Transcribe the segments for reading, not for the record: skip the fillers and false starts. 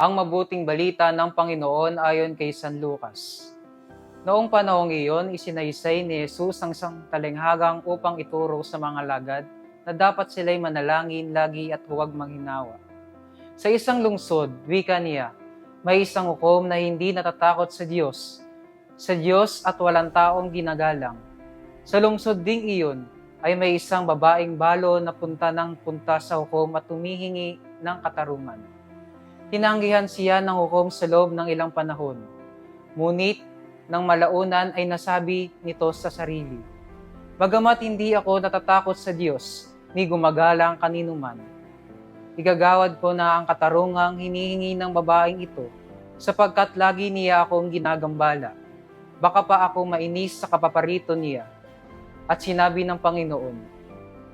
Ang mabuting balita ng Panginoon ayon kay San Lucas. Noong panahong iyon, isinaysay ni Jesus ang isang talinghagang upang ituro sa mga lagad na dapat sila'y manalangin lagi at huwag manghinawa. Sa isang lungsod, wika niya, may isang hukom na hindi natatakot sa Diyos at walang taong ginagalang. Sa lungsod ding iyon ay may isang babaeng balo na punta sa hukom at humihingi ng katarungan. Tinanggihan siya ng hukom sa loob ng ilang panahon. Ngunit, nang malaunan ay nasabi nito sa sarili, "Bagamat hindi ako natatakot sa Diyos, ni gumagalang kaninuman, igagawad ko na ang katarungang hinihingi ng babaeng ito, sapagkat lagi niya akong ginagambala. Baka pa ako mainis sa kapaparito niya." At sinabi ng Panginoon,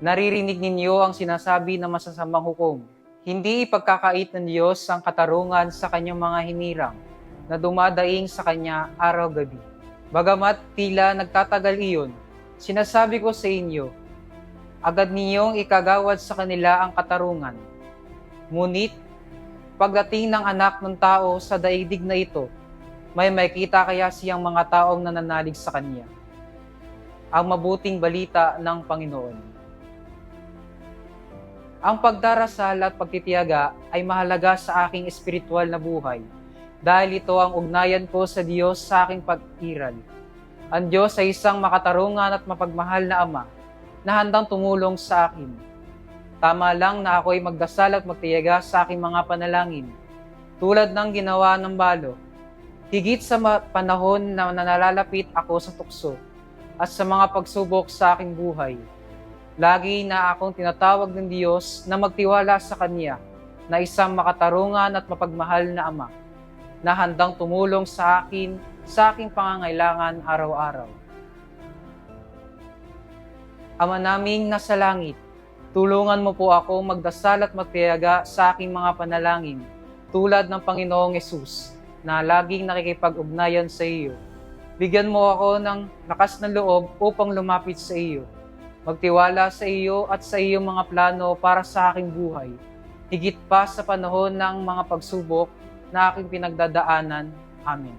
"Naririnig ninyo ang sinasabi ng masasamang hukom. Hindi ipagkakait ng Diyos ang katarungan sa kanyang mga hinirang na dumadaing sa kanya araw-gabi. Bagamat tila nagtatagal iyon, sinasabi ko sa inyo, agad ninyong ikagawad sa kanila ang katarungan. Ngunit, pagdating ng anak ng tao sa daigdig na ito, may makita kaya siyang mga taong nananalig sa kanya." Ang mabuting balita ng Panginoon. Ang pagdarasal at pagtitiyaga ay mahalaga sa aking espiritual na buhay dahil ito ang ugnayan ko sa Diyos sa aking pag-iral. Ang Diyos ay isang makatarungan at mapagmahal na Ama na handang tumulong sa akin. Tama lang na ako ay magdasal at magtiyaga sa aking mga panalangin, tulad ng ginawa ng balo, higit sa panahon na nalalapit ako sa tukso at sa mga pagsubok sa aking buhay. Lagi na akong tinatawag ng Diyos na magtiwala sa Kanya na isang makatarungan at mapagmahal na Ama na handang tumulong sa akin sa aking pangangailangan araw-araw. Ama naming nasa langit, tulungan mo po ako magdasal at magtiyaga sa aking mga panalangin tulad ng Panginoong Hesus na laging nakikipag-ugnayan sa iyo. Bigyan mo ako ng lakas ng loob upang lumapit sa iyo, magtiwala sa iyo at sa iyong mga plano para sa aking buhay, higit pa sa panahon ng mga pagsubok na aking pinagdadaanan. Amen.